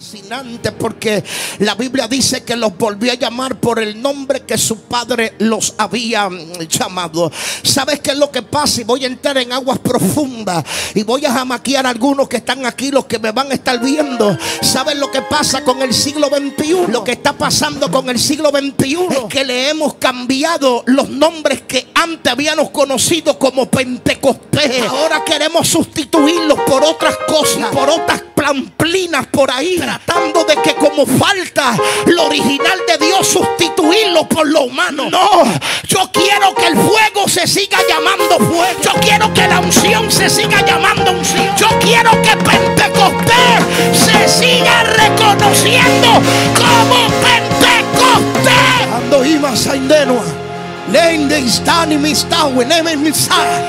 Fascinante, porque la Biblia dice que los volvió a llamar por el nombre que su padre los había llamado. ¿Sabes qué es lo que pasa? Y voy a entrar en aguas profundas y voy a jamaquear a algunos que están aquí, los que me van a estar viendo. ¿Sabes lo que pasa con el siglo XXI? Lo que está pasando con el siglo XXI es que le hemos cambiado los nombres que antes habíamos conocido como Pentecostés. Ahora queremos sustituirlos por otras cosas, por otras pamplinas por ahí, tratando de que como falta lo original de Dios, sustituirlo por lo humano. No, yo quiero que el fuego se siga llamando fuego. Yo quiero que la unción se siga llamando unción. Yo quiero que Pentecostés se siga reconociendo como Pentecostés. Ando iba saindenua.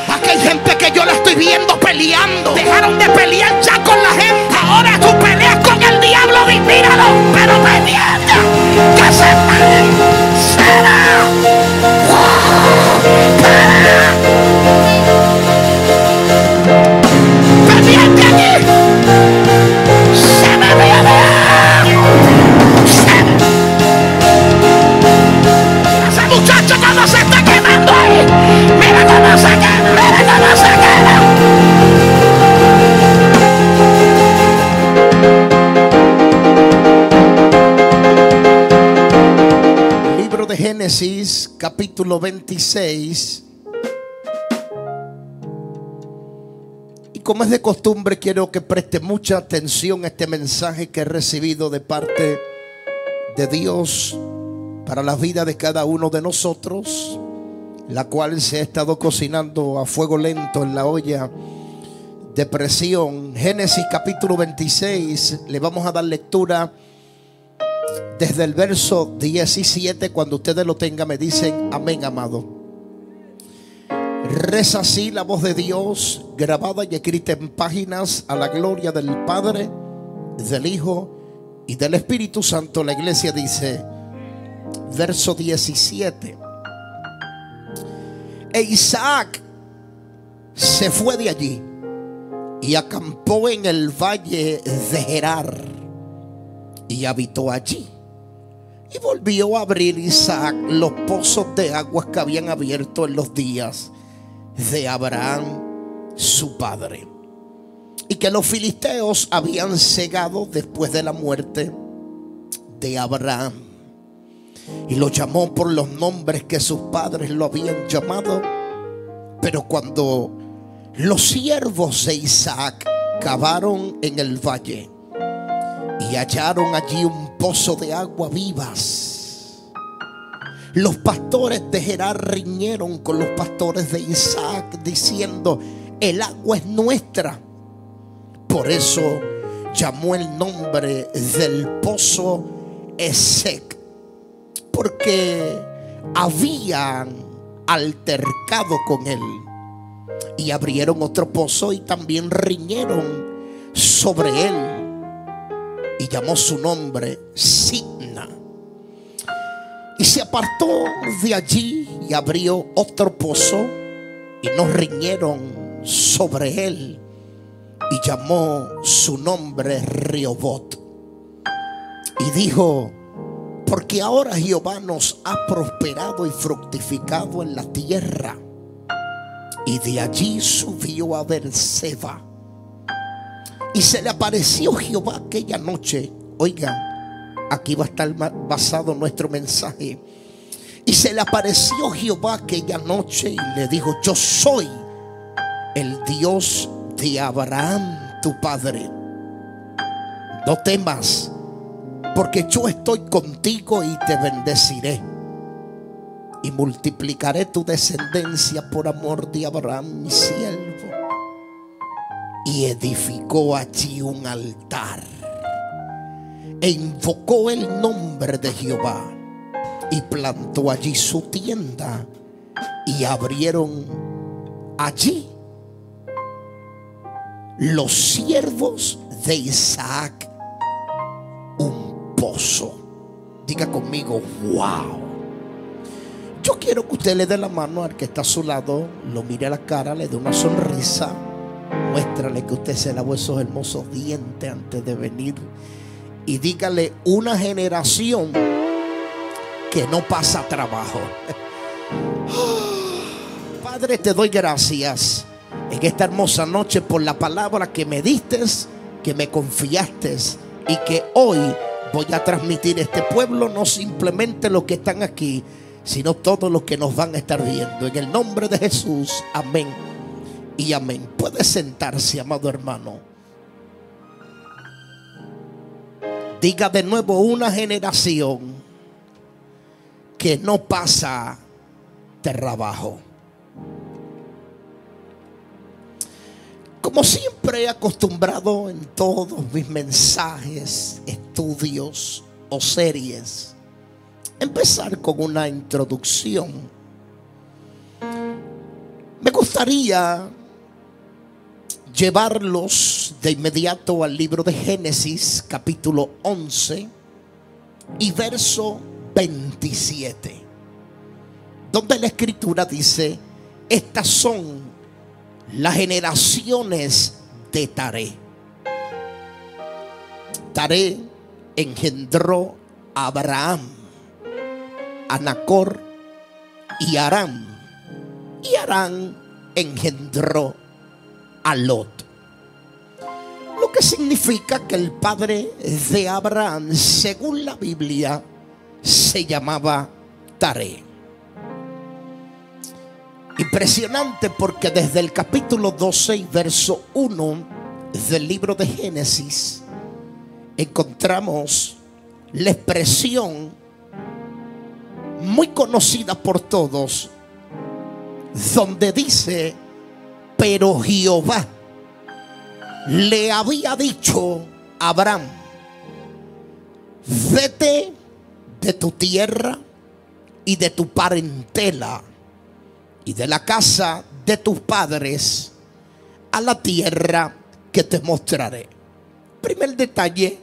Aquí hay gente que yo la estoy viendo peleando. Dejaron de pelear ya con la gente. Ahora tú peleas con el diablo. Míralo, pero pendiente que se será. Pendiente allí. Se me viene. Ese muchacho cuando se está quemando ahí, mira cómo se quema, mira cómo se quema. Libro de Génesis, capítulo 26. Y como es de costumbre, quiero que preste mucha atención a este mensaje que he recibido de parte de Dios para la vida de cada uno de nosotros, la cual se ha estado cocinando a fuego lento en la olla de presión. Génesis capítulo 26, le vamos a dar lectura desde el verso 17. Cuando ustedes lo tengan me dicen amén, amado. Reza así la voz de Dios, grabada y escrita en páginas, a la gloria del Padre, del Hijo y del Espíritu Santo. La iglesia dice, verso 17: E Isaac se fue de allí y acampó en el valle de Gerar y habitó allí. Y volvió a abrir Isaac los pozos de aguas que habían abierto en los días de Abraham su padre, y que los filisteos habían cegado después de la muerte de Abraham. Y lo llamó por los nombres que sus padres lo habían llamado. Pero cuando los siervos de Isaac cavaron en el valle y hallaron allí un pozo de agua vivas, los pastores de Gerar riñeron con los pastores de Isaac, diciendo: el agua es nuestra. Por eso llamó el nombre del pozo Esek, porque habían altercado con él. Y abrieron otro pozo y también riñeron sobre él, y llamó su nombre Sitna. Y se apartó de allí y abrió otro pozo, y no riñeron sobre él, y llamó su nombre Rehoboth. Y dijo: porque ahora Jehová nos ha prosperado y fructificado en la tierra. Y de allí subió a Beerseba. Y se le apareció Jehová aquella noche. Oigan, aquí va a estar basado nuestro mensaje. Y se le apareció Jehová aquella noche y le dijo: yo soy el Dios de Abraham tu padre. No temas, porque yo estoy contigo y te bendeciré, y multiplicaré tu descendencia por amor de Abraham mi siervo. Y edificó allí un altar e invocó el nombre de Jehová, y plantó allí su tienda, y abrieron allí los siervos de Isaac un pozo. Diga conmigo: wow. Yo quiero que usted le dé la mano al que está a su lado, lo mire a la cara, le dé una sonrisa, muéstrale que usted se lavó esos hermosos dientes antes de venir y dígale: una generación que no pasa trabajo. Padre, te doy gracias en esta hermosa noche por la palabra que me diste, que me confiaste y que hoy voy a transmitir a este pueblo, no simplemente los que están aquí, sino todos los que nos van a estar viendo. En el nombre de Jesús, amén y amén. Puede sentarse, amado hermano. Diga de nuevo: una generación que no pasa trabajo. Como siempre he acostumbrado en todos mis mensajes, estudios o series, empezar con una introducción. Me gustaría llevarlos de inmediato al libro de Génesis, capítulo 11 y verso 27, donde la escritura dice: estas son las generaciones de Taré. Taré engendró a Abraham, a Nacor y a Harán. Y Harán engendró a Lot. Lo que significa que el padre de Abraham, según la Biblia, se llamaba Taré. Impresionante, porque desde el capítulo 12 y verso 1 del libro de Génesis encontramos la expresión muy conocida por todos, donde dice: pero Jehová le había dicho a Abraham: vete de tu tierra y de tu parentela y de la casa de tus padres a la tierra que te mostraré. Primer detalle: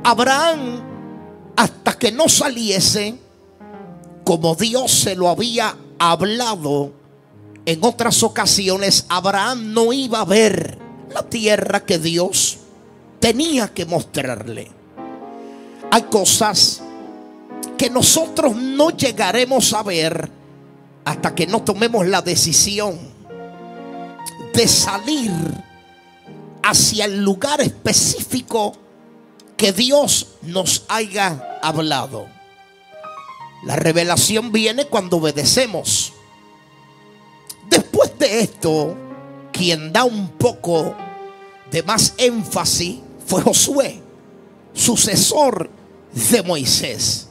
Abraham, hasta que no saliese, como Dios se lo había hablado en otras ocasiones, Abraham no iba a ver la tierra que Dios tenía que mostrarle. Hay cosas que nosotros no llegaremos a ver hasta que no tomemos la decisión de salir hacia el lugar específico que Dios nos haya hablado. La revelación viene cuando obedecemos. Después de esto, quien da un poco de más énfasis fue Josué, sucesor de Moisés.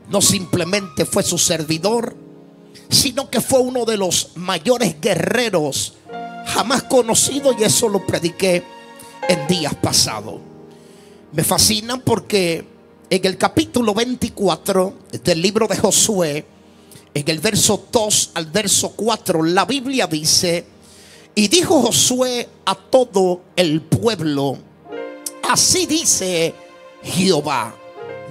No simplemente fue su servidor, sino que fue uno de los mayores guerreros jamás conocidos, y eso lo prediqué en días pasados. Me fascina porque en el capítulo 24 del libro de Josué, en el verso 2 al verso 4, la Biblia dice: y dijo Josué a todo el pueblo: así dice Jehová,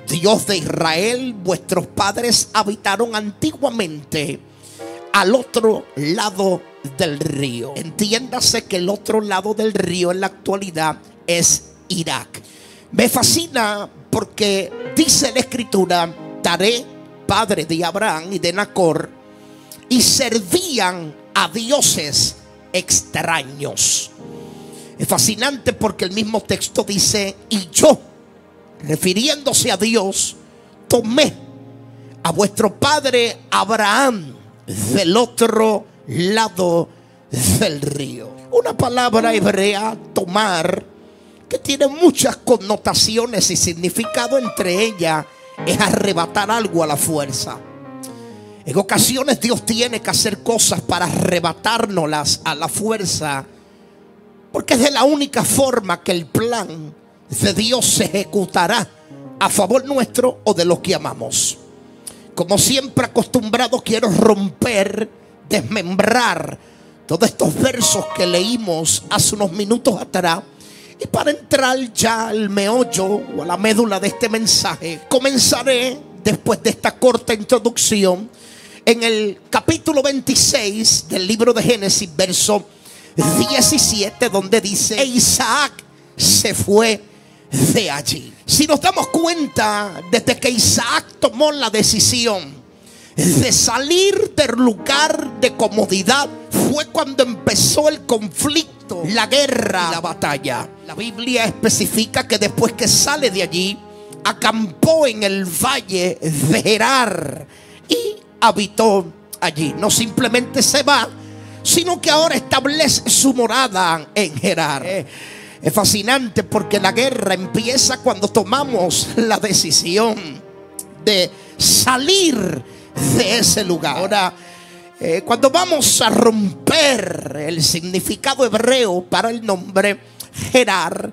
Dios de Israel, vuestros padres habitaron antiguamente al otro lado del río. Entiéndase que el otro lado del río en la actualidad es Irak. Me fascina porque dice la escritura: Taré, padre de Abraham y de Nacor, y servían a dioses extraños. Es fascinante porque el mismo texto dice: y yo, refiriéndose a Dios, tomé a vuestro padre Abraham del otro lado del río. Una palabra hebrea, tomar, que tiene muchas connotaciones y significado. Entre ellas es arrebatar algo a la fuerza. En ocasiones Dios tiene que hacer cosas para arrebatárnoslas a la fuerza, porque es de la única forma que el plan de Dios se ejecutará a favor nuestro o de los que amamos. Como siempre acostumbrado, quiero romper, desmembrar todos estos versos que leímos hace unos minutos atrás. Y para entrar ya al meollo o a la médula de este mensaje, comenzaré después de esta corta introducción en el capítulo 26 del libro de Génesis, verso 17, donde dice: e Isaac se fue de allí. Si nos damos cuenta, desde que Isaac tomó la decisión de salir del lugar de comodidad, fue cuando empezó el conflicto, la guerra y la batalla. La Biblia especifica que después que sale de allí, acampó en el valle de Gerar y habitó allí. No simplemente se va, sino que ahora establece su morada en Gerar. Es fascinante porque la guerra empieza cuando tomamos la decisión de salir de ese lugar. Ahora, cuando vamos a romper el significado hebreo para el nombre Gerar,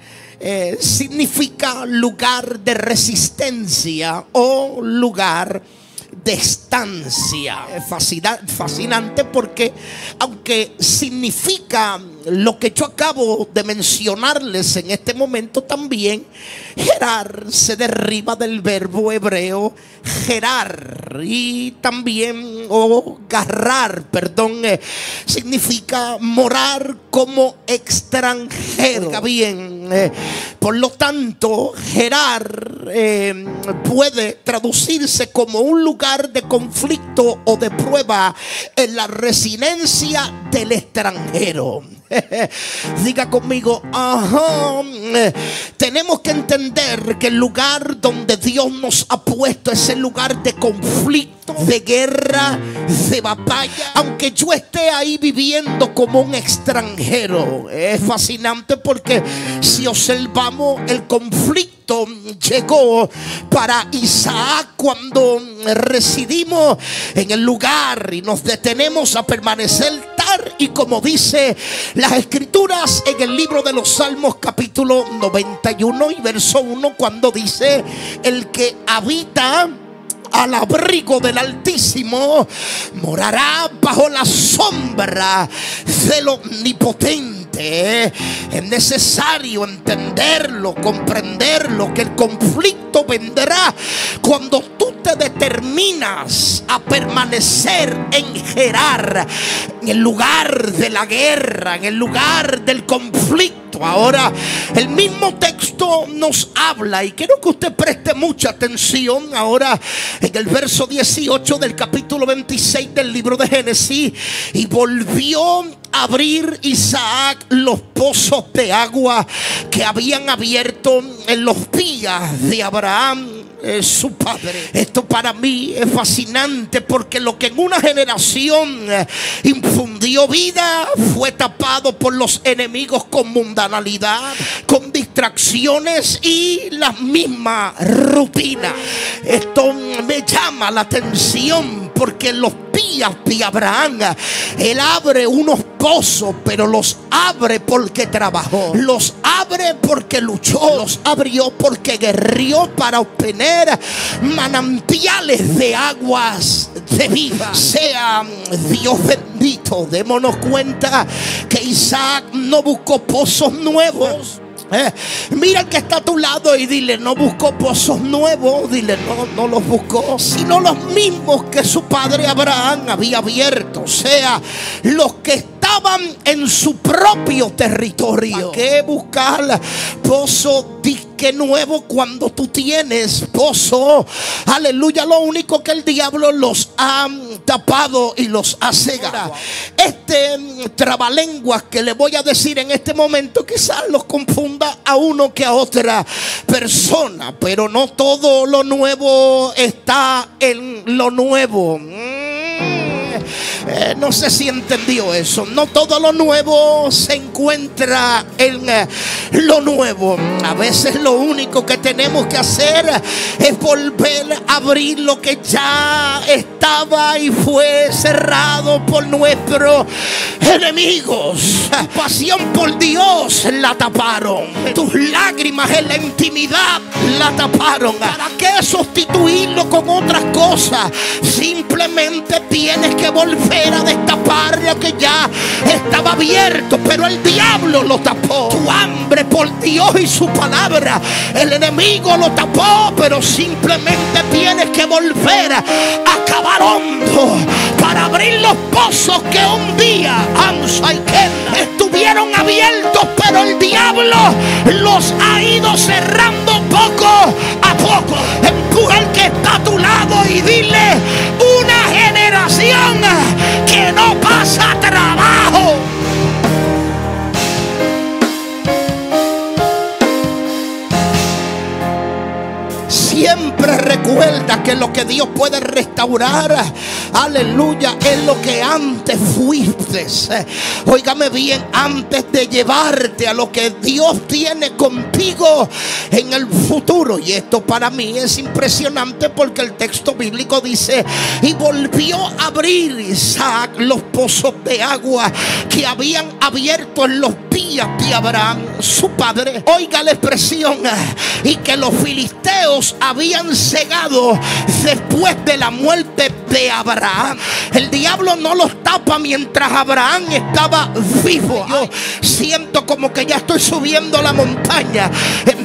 significa lugar de resistencia o lugar de estancia. Es fascinante porque aunque significa lo que yo acabo de mencionarles en este momento, también Gerar se deriva del verbo hebreo gerar y también garrar, significa morar como extranjero. Oiga bien, por lo tanto Gerar puede traducirse como un lugar de conflicto o de prueba en la residencia del extranjero. Diga conmigo, tenemos que entender que el lugar donde Dios nos ha puesto es el lugar de conflicto, de guerra, de batalla. Aunque yo esté ahí viviendo como un extranjero, es fascinante porque si observamos el conflicto llegó para Isaac cuando residimos en el lugar y nos detenemos a permanecer tal y como dice las escrituras en el libro de los Salmos capítulo 91 y verso 1, cuando dice: el que habita al abrigo del Altísimo morará bajo la sombra del Omnipotente. Es necesario entenderlo, comprenderlo, que el conflicto vendrá cuando tú te determinas a permanecer en Gerar, en el lugar de la guerra, en el lugar del conflicto. Ahora, el mismo texto nos habla, y quiero que usted preste mucha atención ahora en el verso 18 del capítulo 26 del libro de Génesis. Y volvió a abrir Isaac los pozos de agua que habían abierto en los días de Abraham, su padre. Esto para mí es fascinante porque lo que en una generación infundió vida fue tapado por los enemigos con mundanalidad, con distracciones y la misma rutina. Esto me llama la atención porque en los días de Abraham él abre unos pozos, pero los abre porque trabajó, los abre porque luchó, los abrió porque guerrió para obtener manantiales de aguas de vida. Sea Dios bendito. Démonos cuenta que Isaac no buscó pozos nuevos. Mira al que está a tu lado y dile: no buscó pozos nuevos. Dile: no los buscó, sino los mismos que su padre Abraham había abierto, o sea, los que estaban en su propio territorio. ¿Para qué buscar pozo disque nuevo cuando tú tienes pozo? Aleluya. Lo único que el diablo los ha tapado y los ha cegado. Este trabalenguas que le voy a decir en este momento quizás los confunda a uno que a otra persona, pero no todo lo nuevo está en lo nuevo. No sé si entendió eso. No todo lo nuevo se encuentra en lo nuevo. A veces lo único que tenemos que hacer es volver a abrir lo que ya estaba y fue cerrado por nuestros enemigos. Pasión por Dios la taparon. Tus lágrimas en la intimidad la taparon. ¿Para qué sustituirlo con otras cosas? Simplemente tienes que volver a destapar lo que ya estaba abierto, pero el diablo lo tapó. Tu hambre por Dios y su palabra, el enemigo lo tapó, pero simplemente tienes que volver a cavar hondo para para abrir los pozos que un día estuvieron abiertos, pero el diablo los ha ido cerrando poco a poco. Empuja al que está a tu lado y dile: una generación que no pasa trabajo. Siempre recuerda que lo que Dios puede restaurar, aleluya, es lo que antes fuiste. Óigame bien, antes de llevarte a lo que Dios tiene contigo en el futuro. Y esto para mí es impresionante, porque el texto bíblico dice: y volvió a abrir Isaac los pozos de agua que habían abierto en los días de Abraham su padre. Oiga la expresión: y que los filisteos habían cegado después de la muerte de Abraham. El diablo no los tapa mientras Abraham estaba vivo. Yo siento como que ya estoy subiendo la montaña.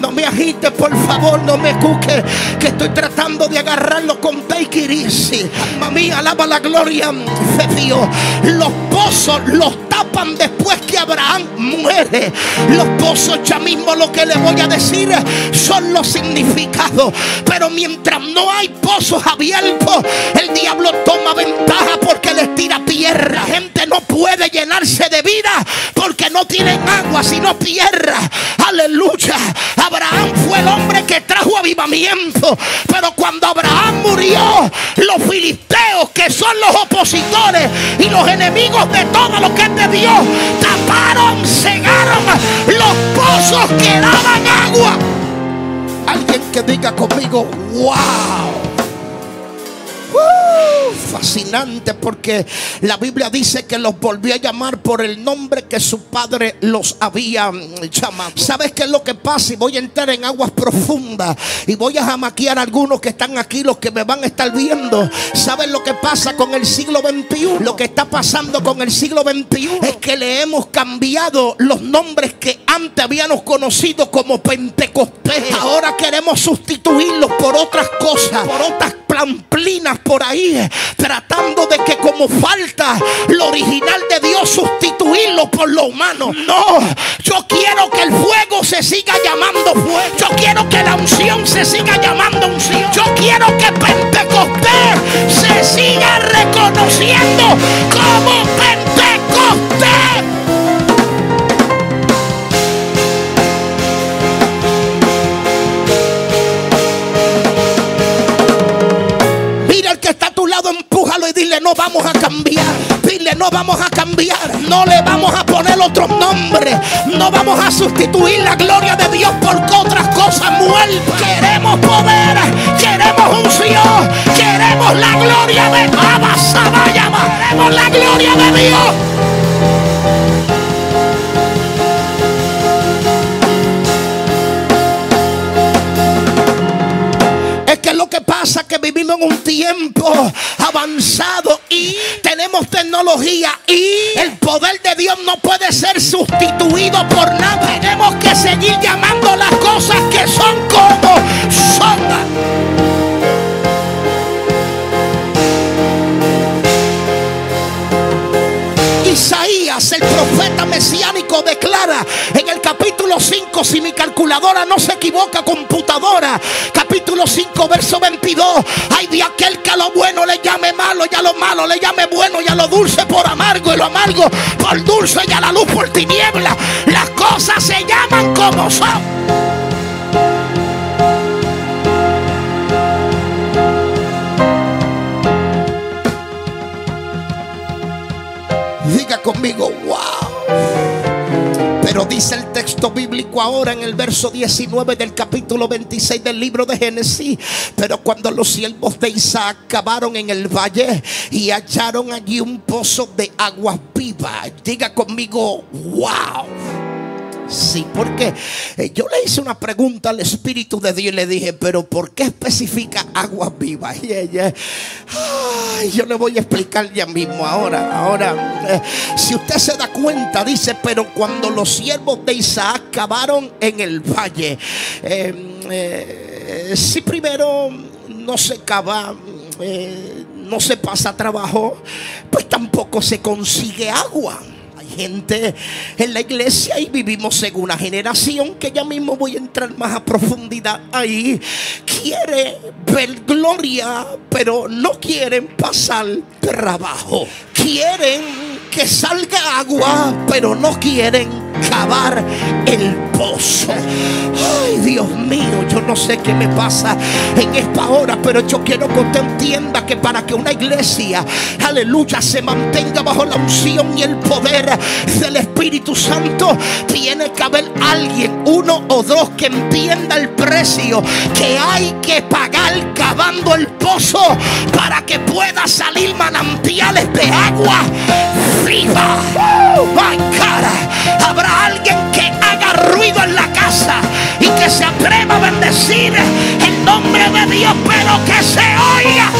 No me agite, por favor, no me cuque, que estoy tratando de agarrarlo con take it easy. Alma mía, alaba la gloria de Dios. Los pozos los tapan después que Abraham muere. Los pozos, ya mismo lo que le voy a decir son los significados. Pero mientras no hay pozos abiertos, el diablo toma ventaja porque les tira tierra. La gente no puede llenarse de vida porque no tienen agua, sino tierra. Aleluya. Abraham fue el hombre que trajo avivamiento, pero cuando Abraham murió, los filisteos, que son los opositores y los enemigos de todo lo que es de Dios, taparon, cegaron los pozos que daban agua. Alguien que diga conmigo: wow. Fascinante, porque la Biblia dice que los volvió a llamar por el nombre que su padre los había llamado. ¿Sabes qué es lo que pasa? Y voy a entrar en aguas profundas y voy a jamaquear a algunos que están aquí, los que me van a estar viendo. ¿Sabes lo que pasa con el siglo XXI? Lo que está pasando con el siglo XXI es que le hemos cambiado los nombres que antes habíamos conocido como Pentecostés. Ahora queremos sustituirlos por otras cosas, por otras pamplinas por ahí, tratando de que, como falta lo original de Dios, sustituirlo por lo humano. No, yo quiero que el fuego se siga llamando fuego. Yo quiero que la unción se siga llamando unción. Yo quiero que Pentecostés se siga reconociendo como Pentecostés. Empújalo y dile: no vamos a cambiar. Dile: no vamos a cambiar. No le vamos a poner otros nombres. No vamos a sustituir la gloria de Dios por otras cosas muertas. Queremos poder, queremos unción, queremos la gloria de Dios. Queremos la gloria de Dios. Lo que pasa es que vivimos en un tiempo avanzado y tenemos tecnología, y el poder de Dios no puede ser sustituido por nada. Tenemos que seguir llamando las cosas que son como son. Isaías, el profeta mesiánico, declara en el capítulo 5, si mi calculadora no se equivoca, computadora, capítulo 5, verso 22: ay de aquel que a lo bueno le llame malo y a lo malo le llame bueno, y a lo dulce por amargo y lo amargo por dulce, y a la luz por tiniebla. Las cosas se llaman como son. Diga conmigo: wow. Pero dice el texto bíblico ahora en el verso 19 del capítulo 26 del libro de Génesis: pero cuando los siervos de Isaac cavaron en el valle y hallaron allí un pozo de aguas vivas. Diga conmigo: wow. Sí, porque yo le hice una pregunta al Espíritu de Dios y le dije: pero ¿por qué especifica aguas vivas? Y ella, yo le voy a explicar ya mismo. Ahora, si usted se da cuenta, dice: pero cuando los siervos de Isaac cavaron en el valle. Si primero no se cava, no se pasa trabajo, pues tampoco se consigue agua. Hay gente en la iglesia y vivimos en una generación que ya mismo voy a entrar más a profundidad ahí. Quiere ver gloria, pero no quieren pasar trabajo. Quieren que salga agua, pero no quieren cavar el pozo. Ay, Dios mío, yo no sé qué me pasa en esta hora, pero yo quiero que usted entienda que para que una iglesia, aleluya, se mantenga bajo la unción y el poder del Espíritu Santo, tiene que haber alguien, uno o dos, que entienda el precio que hay que pagar cavando el pozo para que pueda salir manantiales de agua viva. My God. Habrá alguien que haga ruido en la casa y que se atreva a bendecir el nombre de Dios, pero que se oiga.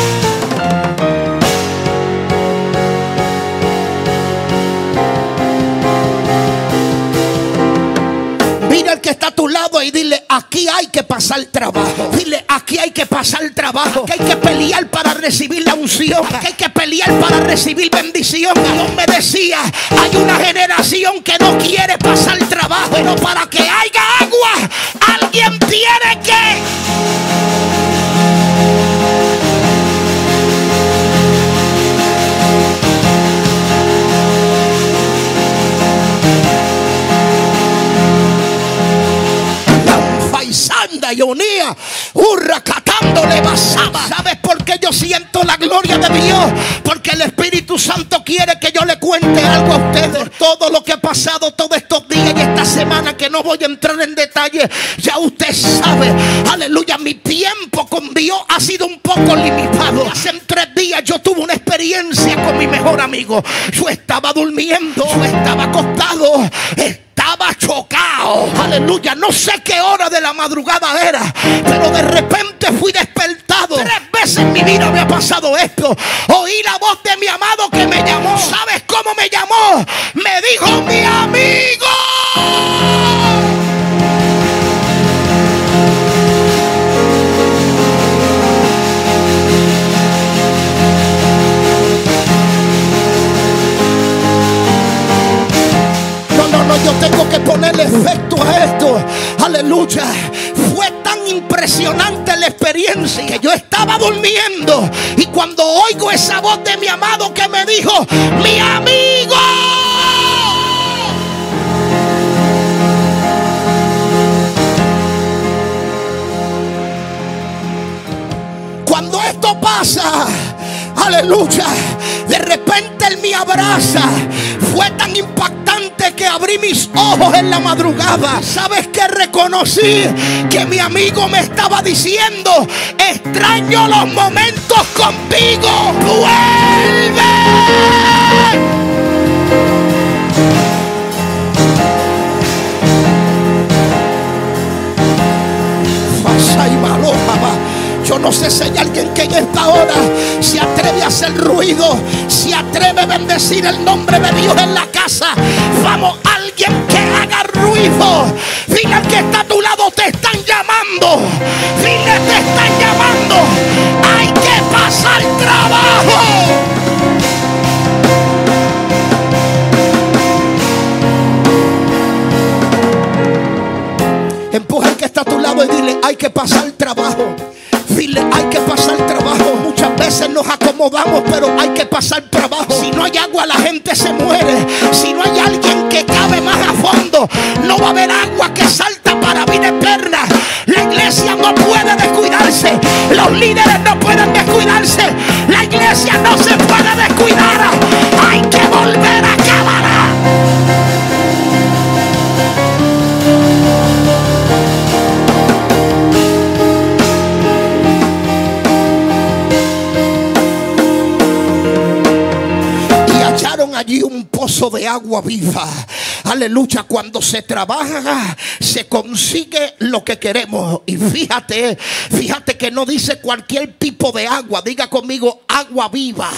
Mira al que está a tu lado y dile: aquí hay que pasar trabajo. Dile: aquí hay que pasar trabajo. Aquí hay que pelear para recibir la unción. Aquí hay que pelear para recibir bendición. Dios me decía: hay una generación que no quiere pasar trabajo, pero para que haya agua, alguien tiene que... Sanda y unía, hurracatándole basaba. ¿Sabes por qué yo siento la gloria de Dios? Porque el Espíritu Santo quiere que yo le cuente algo a ustedes. Todo lo que ha pasado todos estos días y esta semana, que no voy a entrar en detalle, ya usted sabe, aleluya, mi tiempo con Dios ha sido un poco limitado. Hace 3 días yo tuve una experiencia con mi mejor amigo. Yo estaba durmiendo, yo estaba acostado, estaba chocado, aleluya, no sé qué hora de la madrugada era, pero de repente fui despertado. 3 veces en mi vida me ha pasado esto. Oí la voz de mi amado que me llamó. ¿Sabes cómo me llamó? Me dijo: mi amigo. Yo tengo que ponerle efecto a esto. Aleluya. Fue tan impresionante la experiencia que yo estaba durmiendo, y cuando oigo esa voz de mi amado que me dijo: mi amigo. Cuando esto pasa, aleluya, de repente él me abraza. Fue tan impactante que abrí mis ojos en la madrugada. ¿Sabes qué reconocí? Que mi amigo me estaba diciendo: extraño los momentos contigo, vuelve. Yo no sé si hay alguien que en esta hora se atreve a hacer ruido, se atreve a bendecir el nombre de Dios en la casa. Vamos, alguien que haga ruido. Dile al que está a tu lado: te están llamando. Dile: te están llamando. Hay que pasar trabajo. Empuja al que está a tu lado y dile: hay que pasar trabajo. Dile: hay que pasar trabajo. Muchas veces nos acomodamos, pero hay que pasar trabajo. Si no hay agua, la gente se muere. Si no hay alguien que cabe más a fondo, no va a haber agua que salta para vida eterna. La iglesia no puede descuidarse. Los líderes no pueden descuidarse. La iglesia no se puede descuidar. Hay que volver a acabar. Allí un pozo de agua viva. Aleluya. Cuando se trabaja, se consigue lo que queremos. Y fíjate que no dice cualquier tipo de agua. Diga conmigo: agua viva.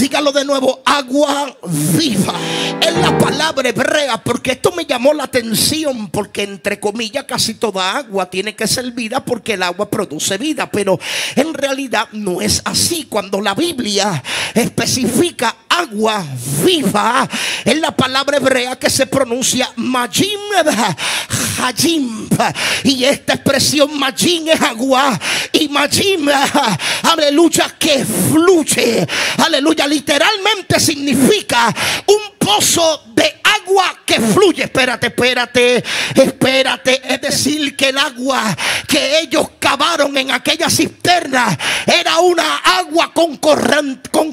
Dígalo de nuevo, agua viva. Es la palabra hebrea, porque esto me llamó la atención, porque entre comillas casi toda agua tiene que ser vida, porque el agua produce vida, pero en realidad no es así. Cuando la Biblia especifica agua viva, es la palabra hebrea que se pronuncia Majim Hajim, y esta expresión Majim es agua y Majim, aleluya, que fluye, aleluya, literalmente significa un pozo de agua que fluye. Espérate. Es decir, que el agua que ellos cavaron en aquella cisterna era una agua con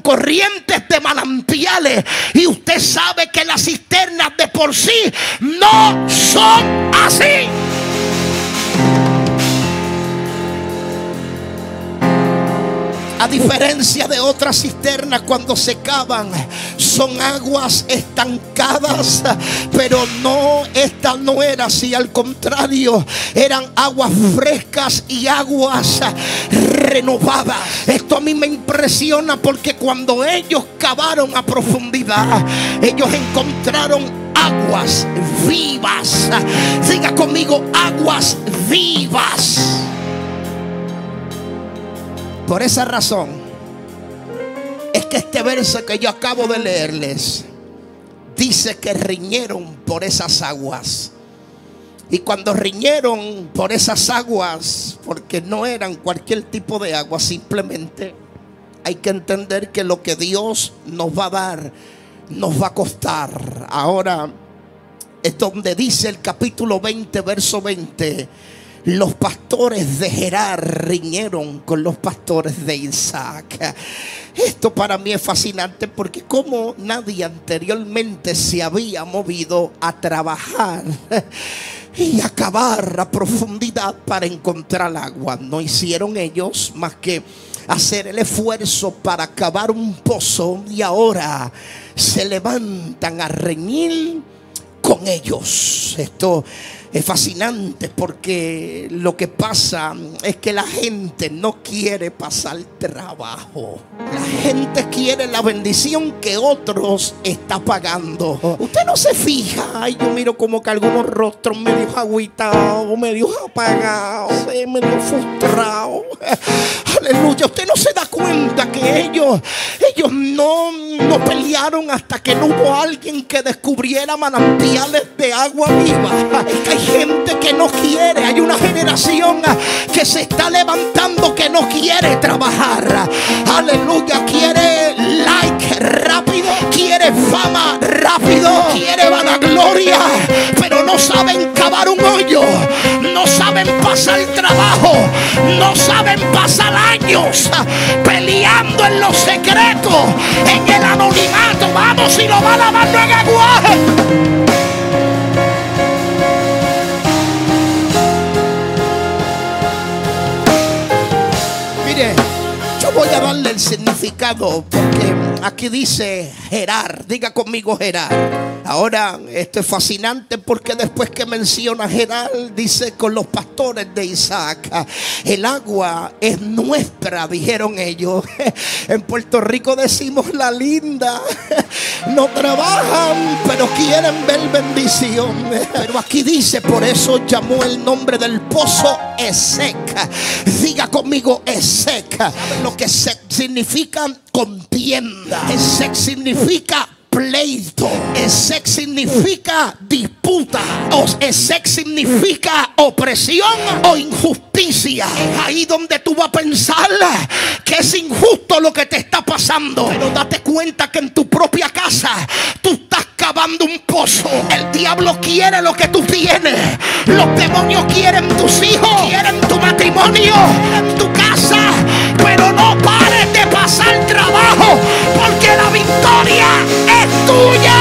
corrientes de manantiales. Y usted sabe que las cisternas de por sí no son así. A diferencia de otras cisternas, cuando se cavan, son aguas estancadas, pero no, esta no era así. Al contrario, eran aguas frescas y aguas renovadas. Esto a mí me impresiona, porque cuando ellos cavaron a profundidad, ellos encontraron aguas vivas. Diga conmigo, aguas vivas. Por esa razón es que este verso que yo acabo de leerles dice que riñeron por esas aguas. Y cuando riñeron por esas aguas, porque no eran cualquier tipo de agua, simplemente hay que entender que lo que Dios nos va a dar nos va a costar. Ahora es donde dice el capítulo 20, verso 20: los pastores de Gerar riñeron con los pastores de Isaac. Esto para mí es fascinante, porque como nadie anteriormente se había movido a trabajar y a cavar a profundidad para encontrar agua. No hicieron ellos más que hacer el esfuerzo para cavar un pozo, y ahora se levantan a reñir con ellos. Esto es fascinante, porque lo que pasa es que la gente no quiere pasar trabajo. La gente quiere la bendición que otros está pagando. Usted no se fija. Ay, yo miro como que algunos rostros medio agüitados, medio apagados, medio frustrados. Aleluya. Usted no se da cuenta que ellos no pelearon hasta que no hubo alguien que descubriera manantiales de agua viva. Es que hay gente que no quiere. Hay una generación que se está levantando que no quiere trabajar. Aleluya. Quiere like rápido, quiere fama rápido, quiere vanagloria, pero no saben cavar un hoyo, no saben pasar trabajo, no saben pasar años peleando en los secretos, en el anonimato. Vamos, y lo va lavando en aguaje. Mire, yo voy a darle el significado, porque aquí dice Gerar. Diga conmigo, Gerar. Ahora, esto es fascinante, porque después que menciona Gerar, dice con los pastores de Isaac. El agua es nuestra, dijeron ellos. En Puerto Rico decimos la linda. No trabajan, pero quieren ver bendición. Pero aquí dice, por eso llamó el nombre del pozo Esek. Diga conmigo, Esek. ¿Saben lo que Esek significa? Contienda. Esek significa pleito. Esek significa disputa. Esek significa opresión o injusticia. Es ahí donde tú vas a pensar que es injusto lo que te está pasando, pero date cuenta que en tu propia casa tú estás cavando un pozo. El diablo quiere lo que tú tienes. Los demonios quieren tus hijos, quieren tu matrimonio, quieren tu casa. Pero no pares de pasar trabajo, porque la victoria es tuya.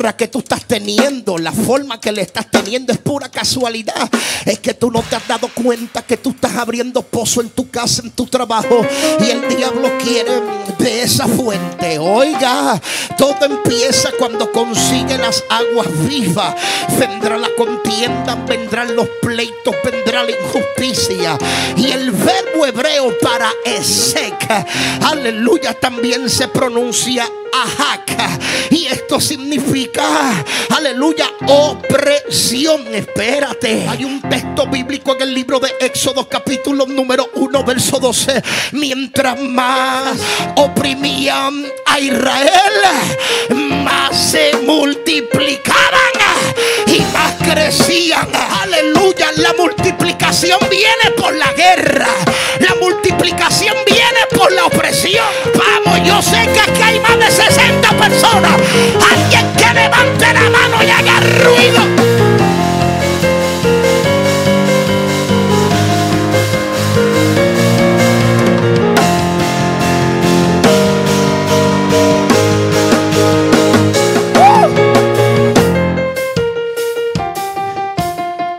guerra que tú estás teniendo, la forma que le estás teniendo es pura casualidad. Es que tú no te has dado cuenta que tú estás abriendo pozo en tu casa, en tu trabajo, y el diablo quiere de esa fuente. Oiga, todo empieza cuando consigue las aguas vivas. Vendrá la contienda, vendrán los pleitos, vendrá la injusticia. Y el verbo hebreo para esek, aleluya, también se pronuncia ajaca, y esto significa, aleluya, opresión. Espérate, hay un texto bíblico en el libro de Éxodo capítulo número 1 verso 12. Mientras más oprimían a Israel, más se multiplicaban y más crecían. Aleluya, la multiplicación viene por la guerra, la multiplicación viene por la opresión. Vamos, yo sé que aquí hay más de 60 personas. Alguien que levante la mano y haga ruido.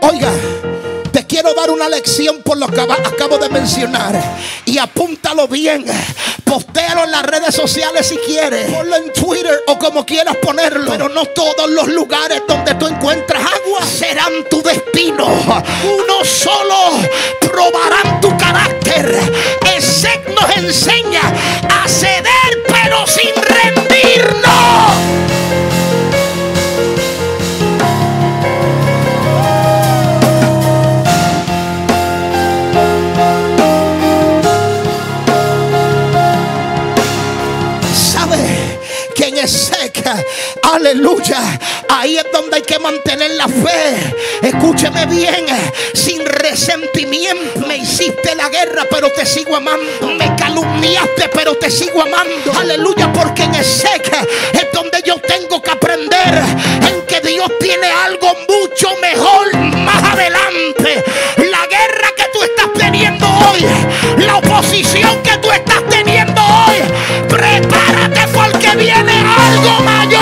Oiga, te quiero dar una lección por lo que acabo de mencionar, y apúntalo bien. Postéalo en las redes sociales si quieres. Ponlo en Twitter o como quieras ponerlo. Pero no todos los lugares donde tú encuentras agua serán tu destino. Uno solo probarán tu carácter. Esek nos enseña a ceder pero sin rendirnos. Aleluya, ahí es donde hay que mantener la fe. Escúcheme bien, sin resentimiento. Me hiciste la guerra pero te sigo amando. Me calumniaste pero te sigo amando. Aleluya, porque en Esek es donde yo tengo que aprender en que Dios tiene algo mucho mejor más adelante. La guerra que tú estás teniendo hoy, la oposición que tú estás teniendo hoy, prepárate porque viene algo mayor.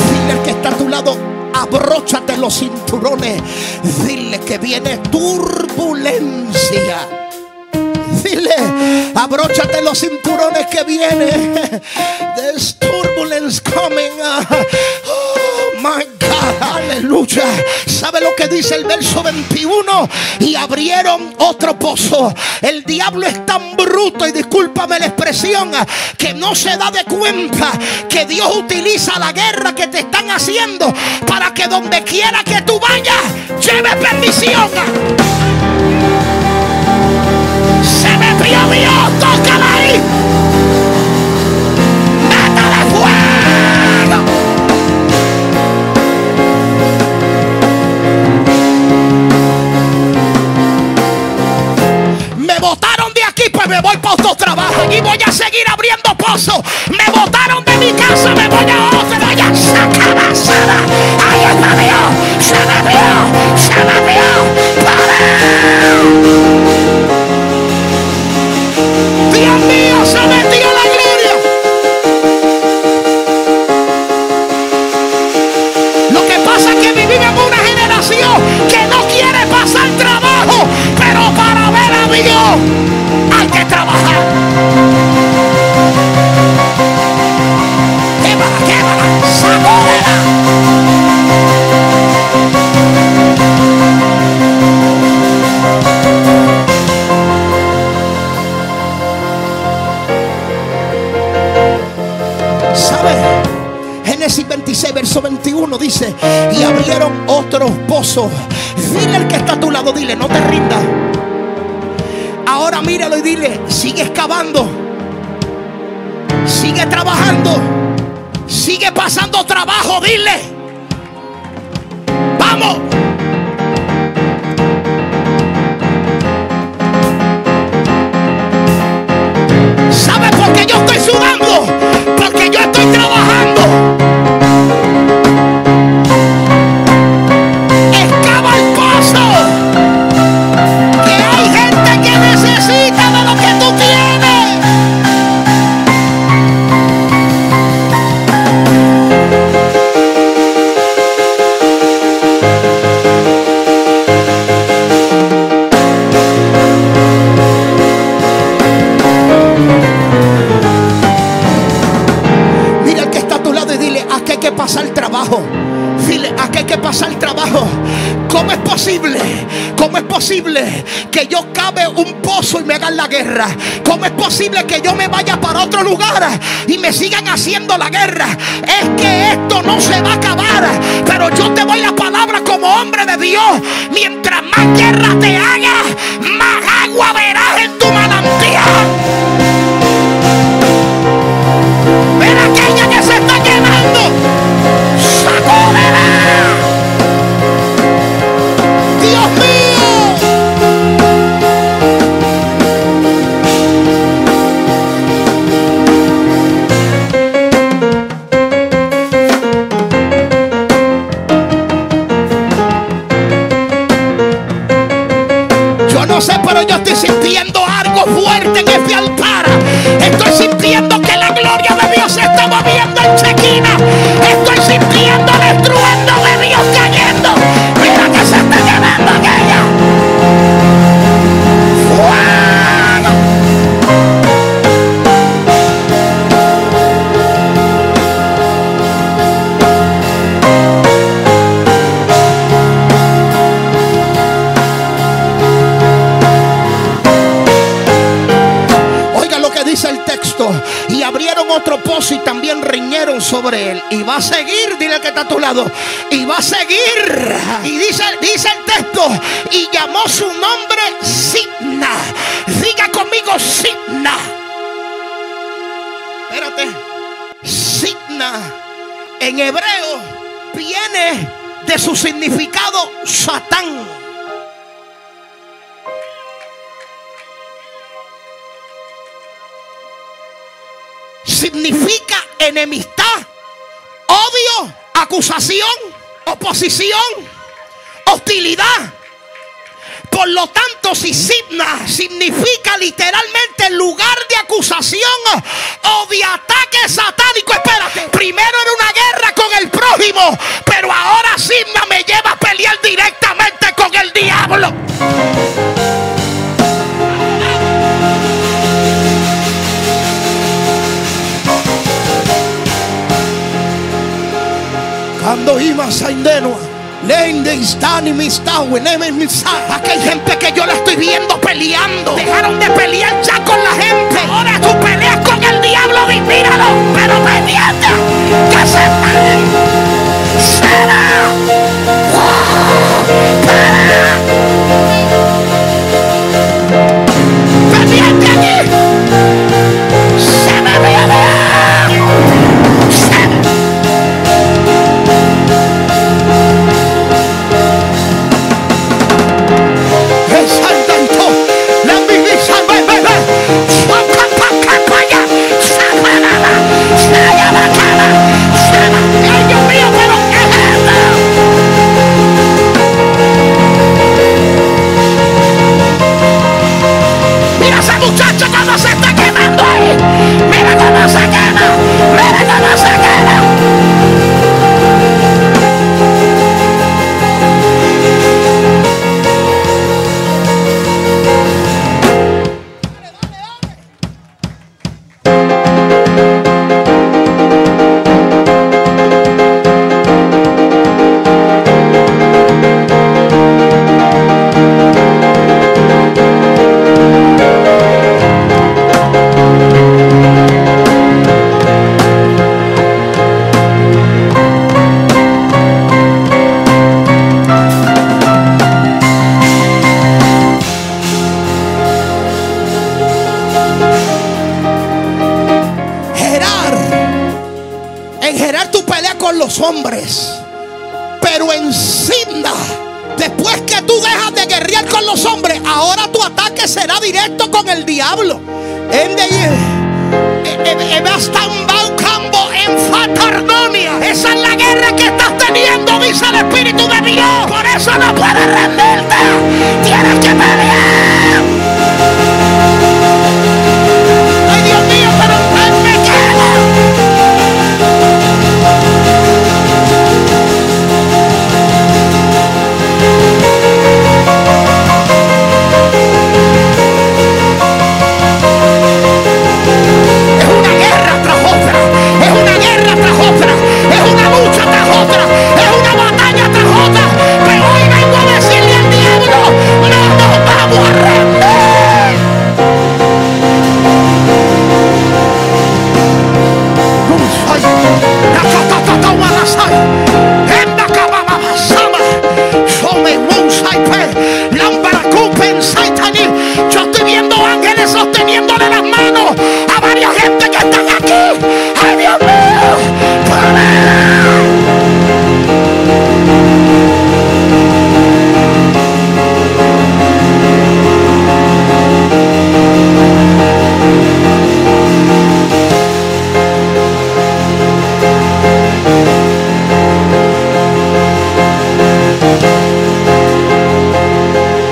Dile al que está a tu lado, abróchate los cinturones. Dile que viene turbulencia. Dile, abróchate los cinturones que viene. There's turbulence coming. Oh my God, aleluya. ¿Sabe lo que dice el verso 21? Y abrieron otro pozo. El diablo es tan bruto, y discúlpame la expresión, que no se da de cuenta que Dios utiliza la guerra que te están haciendo para que donde quiera que tú vayas lleves bendición. Se metió Dios, tócala ahí. Métale fuego. Me botaron de aquí, pues me voy para otro trabajo y voy a seguir abriendo pozos. Me botaron de mi casa, me voy a otro. Voy a sacar basada. Ahí está Dios. Se metió, se metió. Dios mío, se metió la gloria. Lo que pasa es que vivimos en una generación que no quiere pasar trabajo, pero para ver a Dios hay que trabajar. Quémala, quémala, sacúdela. Génesis 26 verso 21 dice: y abrieron otros pozos. Dile al que está a tu lado, dile, no te rindas. Ahora míralo y dile, sigue excavando, sigue trabajando, sigue pasando trabajo. Dile, vamos. ¿Sabe por qué yo estoy sudando? Porque yo estoy trabajando. Excava el que pasar trabajo. Dile, aquí hay que pasar trabajo. ¿Cómo es posible? ¿Cómo es posible que yo cabe un pozo y me hagan la guerra? ¿Cómo es posible que yo me vaya para otro lugar y me sigan haciendo la guerra? Es que esto no se va a acabar. Pero yo te doy la palabra como hombre de Dios. Mientras más guerra te haga, más agua verás en tu manantial. Ven aquella que se está quemando, sacúdela. Dios mío. Yo no sé, pero yo estoy sintiendo algo fuerte en este altar. Estoy sintiendo que la gloria de Dios se está moviendo en Chequina. Estoy sintiendo el estruendo de Dios cayendo. Mira que se está quemando aquella. ¡Fuego! Oiga lo que dice el texto. Y abrieron otro pozo y también riñeron sobre él. Y va a seguir, dile al que está a tu lado. Y va a seguir. Y dice el texto. Y llamó su nombre Sitna. Diga conmigo Sitna. Espérate. Sitna en hebreo viene de su significado Satán. Significa enemistad, odio, acusación, oposición, hostilidad. Por lo tanto, si Sitna significa literalmente lugar de acusación o de ataque satánico, espérate, primero era una guerra con el prójimo, pero ahora Sitna me lleva a pelear directamente con el diablo. Cuando ibas a Indenua, aquí hay gente que yo la estoy viendo peleando. Dejaron de pelear ya con la gente. Ahora tú peleas con el diablo, míralo, pero pendiente que se pare. Será. Pendiente allí. Se me ve a ver. Muchacho, cuando se está quemando ahí, mira cómo se quema, mira cómo se quema. Hombres, pero en Sitna, después que tú dejas de guerrear con los hombres, ahora tu ataque será directo con el diablo. Esa es la guerra que estás teniendo, dice el Espíritu de Dios. Por eso no puedes rendirte, tienes que pelear. Ay, Dios mío, pero me queda. Es una guerra tras otra, es una guerra tras otra, es una lucha Yo estoy viendo ángeles sosteniéndole las manos a varias gente que están aquí. ¡Ay, Dios mío!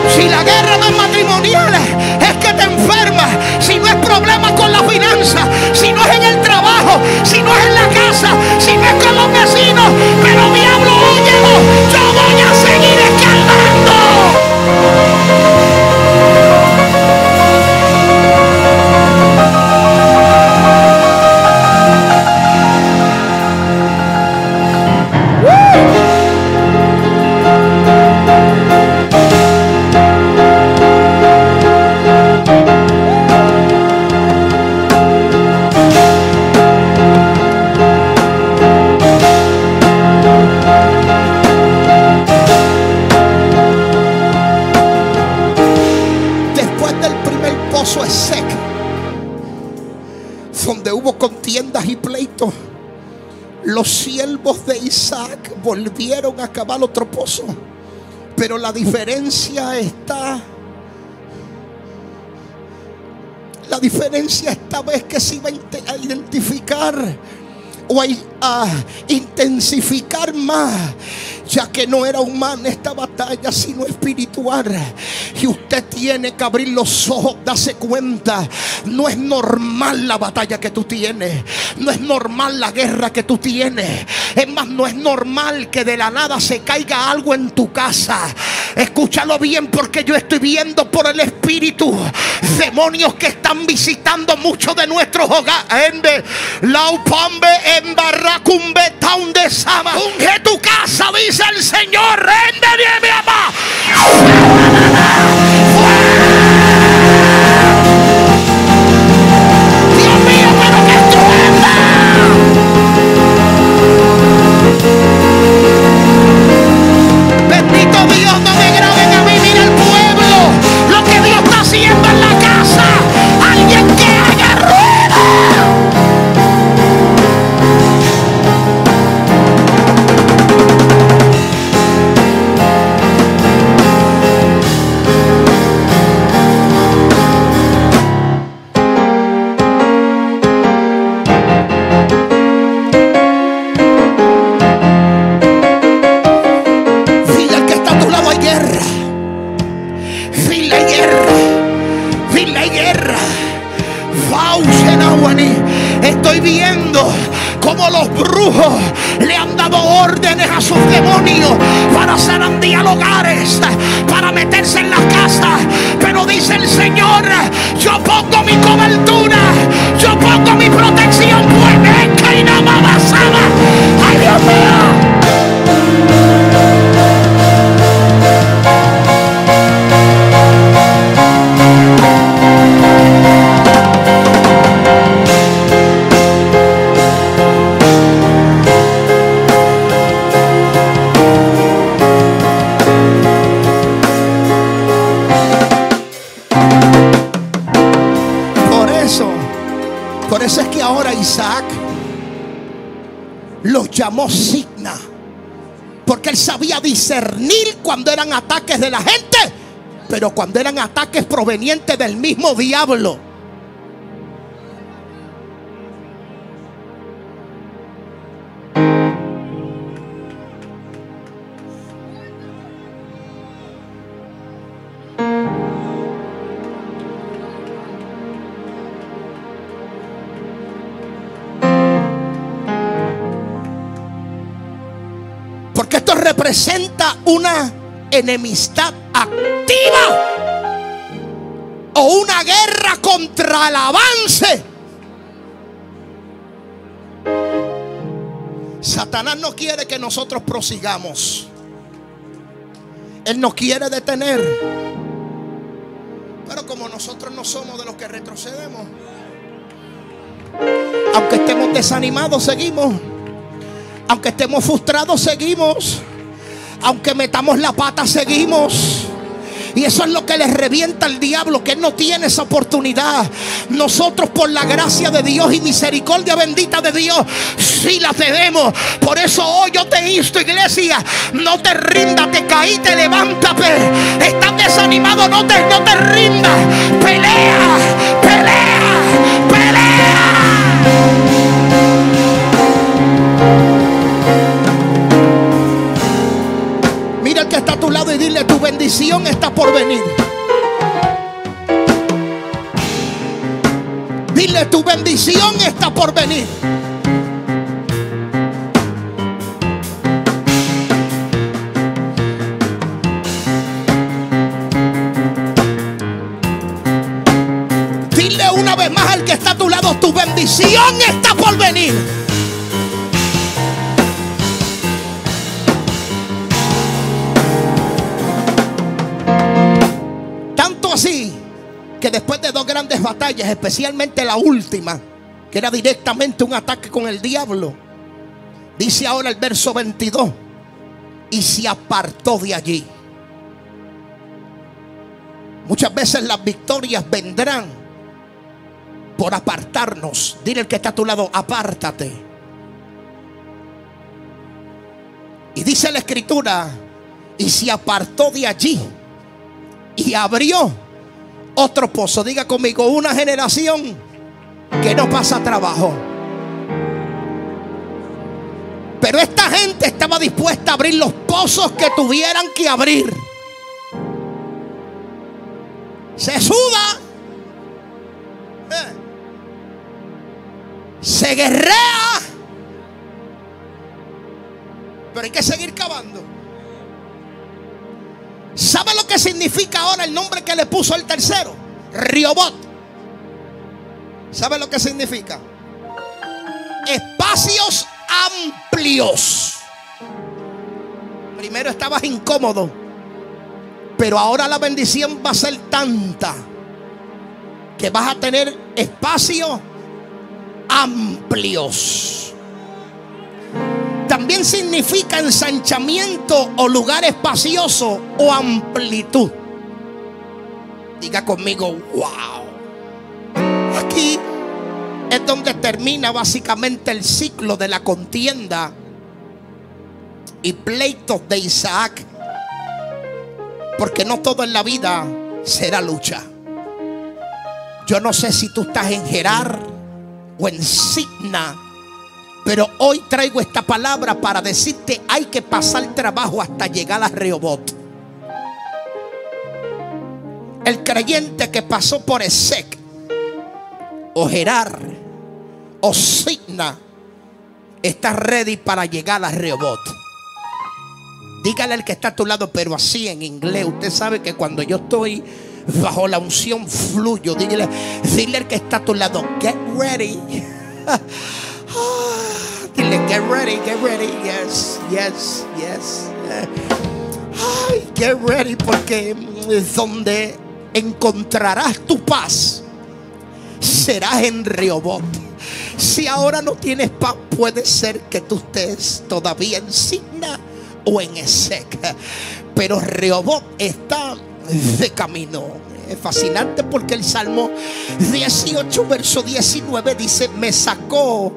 Si la guerra no es matrimonial, es que te enfermas. Si no es problema con la finanza, si no es en el trabajo, si no es en la casa, si no es con los vecinos, pero diablo, óyelo, yo voy a seguir escalando. Donde hubo contiendas y pleitos, los siervos de Isaac volvieron a cavar otro pozo. Pero la diferencia esta vez que se iba a identificar o a intensificar más, ya que no era humana esta batalla, sino espiritual. Y usted tiene que abrir los ojos, darse cuenta. No es normal la batalla que tú tienes, no es normal la guerra que tú tienes. Es más, no es normal que de la nada se caiga algo en tu casa. Escúchalo bien, porque yo estoy viendo por el espíritu demonios que están visitando muchos de nuestros hogares. Unge tu casa, dice el Señor. Dios mío, pero que estruenda. Bendito Dios, no me graben a mí. Mira el pueblo, lo que Dios está haciendo en la casa. Alguien que haga rueda. Estoy viendo cómo los brujos le han dado órdenes a sus demonios para zarandear hogares, para meterse en las casas. Pero dice el Señor, yo pongo mi cobertura, yo pongo mi protección, pues venga y no me abrazaba. ¡Ay, Dios mío! Por eso es que ahora Isaac los llamó Signa, porque él sabía discernir cuando eran ataques de la gente, pero cuando eran ataques provenientes del mismo diablo. Porque esto representa una enemistad activa o una guerra contra el avance. Satanás no quiere que nosotros prosigamos. Él nos quiere detener. Pero como nosotros no somos de los que retrocedemos, aunque estemos desanimados, seguimos. Aunque estemos frustrados, seguimos. Aunque metamos la pata, seguimos. Y eso es lo que le revienta al diablo, que él no tiene esa oportunidad. Nosotros, por la gracia de Dios y misericordia bendita de Dios, sí la tenemos. Por eso hoy yo te insto, iglesia, no te rindas. Te caíste, levántate. Estás desanimado, no te rindas. Pelea, pelea, pelea. Mira al que está a tu lado y dile: tu bendición está por venir. Dile: tu bendición está por venir. Dile una vez más al que está a tu lado: tu bendición está por venir. Así que después de 2 grandes batallas, especialmente la última, que era directamente un ataque con el diablo, dice ahora el verso 22: y se apartó de allí. Muchas veces las victorias vendrán por apartarnos. Dile al que está a tu lado: apártate. Y dice la escritura: y se apartó de allí y abrió otro pozo. Diga conmigo: una generación que no pasa trabajo. Pero esta gente estaba dispuesta a abrir los pozos que tuvieran que abrir. Se suda, se guerrea, pero hay que seguir cavando. ¿Sabe lo que significa ahora el nombre que le puso el tercero? Rehoboth. ¿Sabe lo que significa? Espacios amplios. Primero estabas incómodo, pero ahora la bendición va a ser tanta que vas a tener espacios amplios. También significa ensanchamiento o lugar espacioso o amplitud. Diga conmigo: wow. Aquí es donde termina básicamente el ciclo de la contienda y pleitos de Isaac. Porque no todo en la vida será lucha. Yo no sé si tú estás en Gerar o en Sitna, pero hoy traigo esta palabra para decirte: hay que pasar trabajo hasta llegar a Rehoboth. El creyente que pasó por Esec o Gerar o Sitna está ready para llegar a Rehoboth. Dígale al que está a tu lado, pero así en inglés. Usted sabe que cuando yo estoy bajo la unción fluyo. Dile al que está a tu lado: get ready. Dile: get ready, get ready. Yes, yes, yes. Ay, get ready, porque donde encontrarás tu paz serás en Rehoboth. Si ahora no tienes paz, puede ser que tú estés todavía en Sitna o en Esec, pero Rehoboth está de camino. Es fascinante porque el Salmo 18 verso 19 dice: me sacó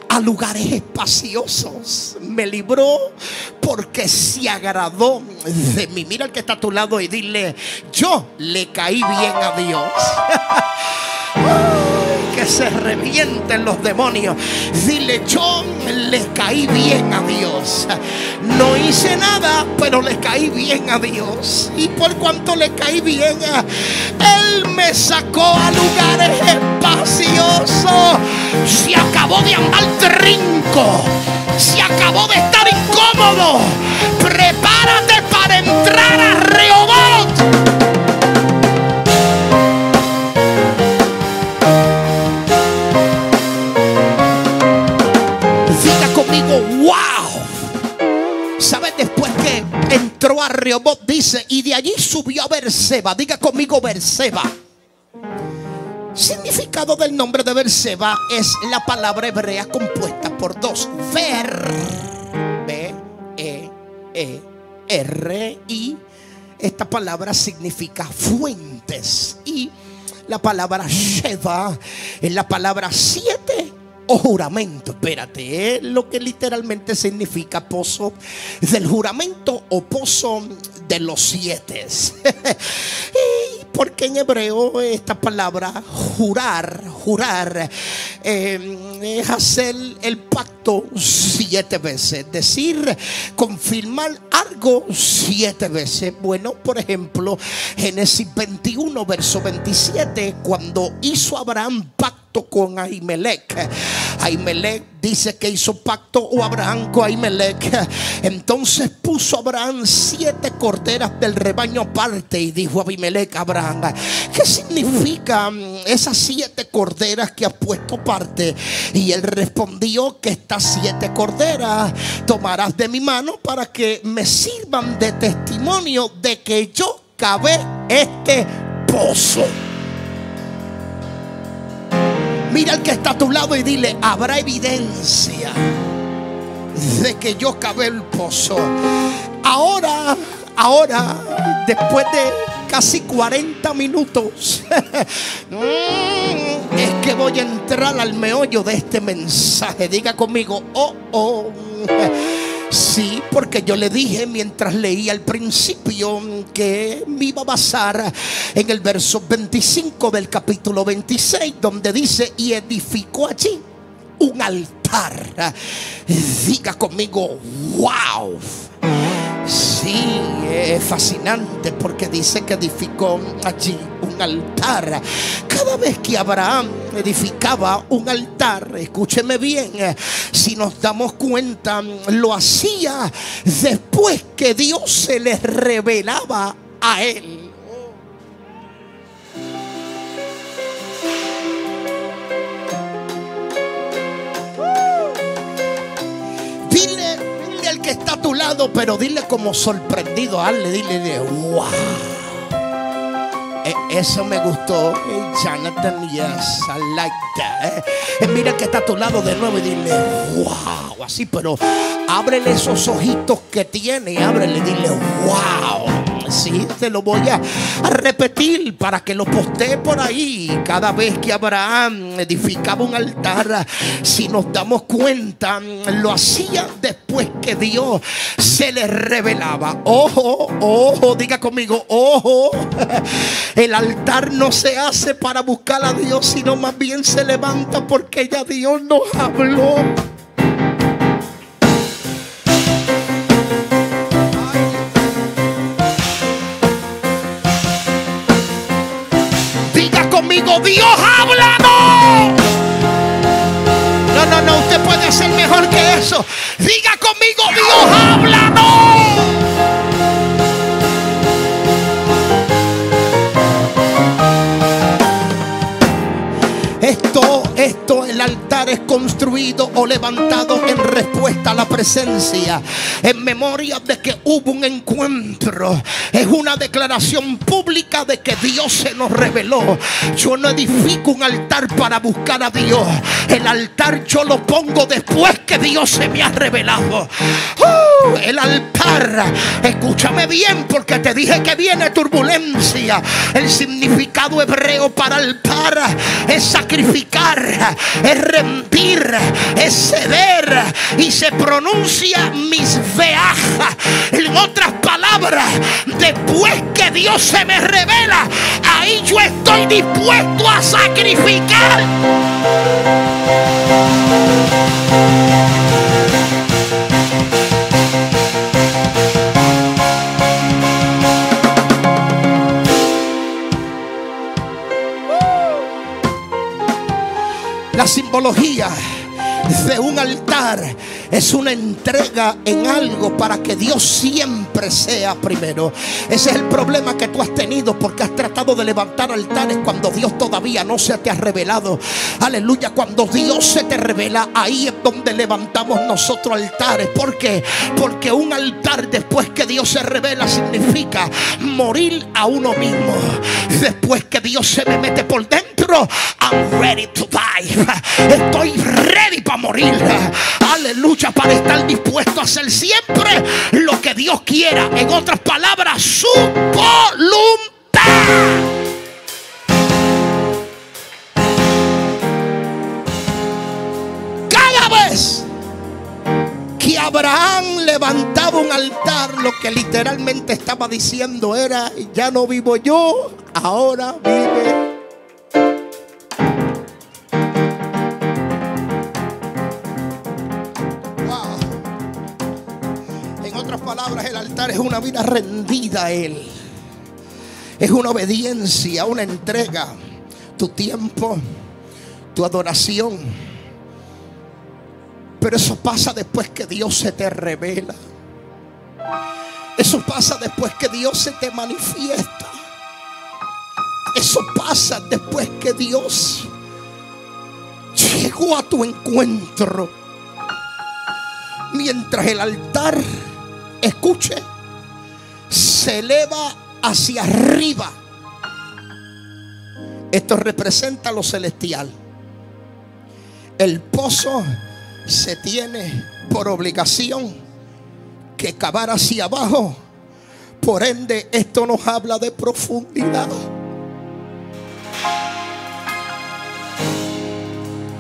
a lugares espaciosos, me libró porque se agradó de mí. Mira al que está a tu lado y dile: yo le caí bien a Dios. Que se revienten los demonios. Dile: yo le caí bien a Dios. No hice nada, pero le caí bien a Dios. Y por cuanto le caí bien, Él me sacó a lugares espaciosos. Se acabó de andar trinco, se acabó de estar incómodo. Prepárate para entrar a Rehoboth. Wow. ¿Sabes? Después que entró a Rehoboth, dice: y de allí subió a Beerseba. Diga conmigo: Beerseba. Significado del nombre de Beerseba es la palabra hebrea compuesta por dos: ver y esta palabra significa fuentes. Y la palabra Sheva es la palabra 7 o juramento. Espérate, es lo que literalmente significa pozo del juramento o pozo de los 7. Y porque en hebreo esta palabra jurar es hacer el pacto 7 veces, es decir, confirmar algo 7 veces. Bueno, por ejemplo, Génesis 21 verso 27, cuando hizo Abraham pacto con Ahimelech. Ahimelech dice que hizo pacto o Abraham con Ahimelech. Entonces puso Abraham 7 corderas del rebaño aparte y dijo a Ahimelech a Abraham: ¿qué significa esas 7 corderas que has puesto aparte? Y él respondió que estas 7 corderas tomarás de mi mano para que me sirvan de testimonio de que yo cavé este pozo. Mira al que está a tu lado y dile: habrá evidencia de que yo cavé el pozo. Ahora, después de casi 40 minutos, es que voy a entrar al meollo de este mensaje. Diga conmigo: oh. Sí, porque yo le dije mientras leía al principio que me iba a basar en el verso 25 del capítulo 26, donde dice: y edificó allí un altar. Diga conmigo: wow. Sí, es fascinante porque dice que edificó allí un altar. Cada vez que Abraham edificaba un altar, escúcheme bien, si nos damos cuenta, lo hacía después que Dios se le revelaba a él. Dile al que está a tu lado, pero dile como sorprendido, dile wow. Eso me gustó, Jonathan. Yes, I like that. Mira que está a tu lado de nuevo y dile wow, así, pero ábrele esos ojitos que tiene, ábrele, dile wow. Sí, te lo voy a repetir para que lo postee por ahí. Cada vez que Abraham edificaba un altar, si nos damos cuenta, lo hacía después que Dios se le revelaba. Ojo, diga conmigo, ojo. El altar no se hace para buscar a Dios, sino más bien se levanta porque ya Dios nos habló. Diga conmigo: Dios háblanos. No, usted puede hacer mejor que eso. Diga conmigo: Dios háblanos. Esto, el altar es construido o levantado en respuesta a la presencia, en memoria de que hubo un encuentro. Es una declaración pública de que Dios se nos reveló. Yo no edifico un altar para buscar a Dios. El altar yo lo pongo después que Dios se me ha revelado. El altar, escúchame bien porque te dije que viene turbulencia. El significado hebreo para altar es sacrificar, es rendir, es ceder, y se pronuncia misbeach. En otras palabras, después que Dios se me revela, ahí yo estoy dispuesto a sacrificar. La simbología de un altar es una entrega en algo para que Dios siempre sea primero. Ese es el problema que tú has tenido, porque has tratado de levantar altares cuando Dios todavía no se te ha revelado. Aleluya. Cuando Dios se te revela, ahí es donde levantamos nosotros altares. ¿Por qué? Porque un altar después que Dios se revela significa morir a uno mismo. Después que Dios se me mete por dentro, I'm ready to die. Estoy ready para morir. Aleluya, para estar dispuesto a hacer siempre lo que Dios quiera. En otras palabras, su voluntad. Cada vez que Abraham levantaba un altar, lo que literalmente estaba diciendo era: ya no vivo yo, ahora vive. Wow. En otras palabras, el altar es una vida rendida a Él. Es una obediencia, una entrega. Tu tiempo, tu adoración. Pero eso pasa después que Dios se te revela. Eso pasa después que Dios se te manifiesta. Eso pasa después que Dios llegó a tu encuentro. Mientras el altar, escuche, se eleva hacia arriba. Esto representa lo celestial. El pozo se tiene por obligación que cavar hacia abajo. Por ende, esto nos habla de profundidad.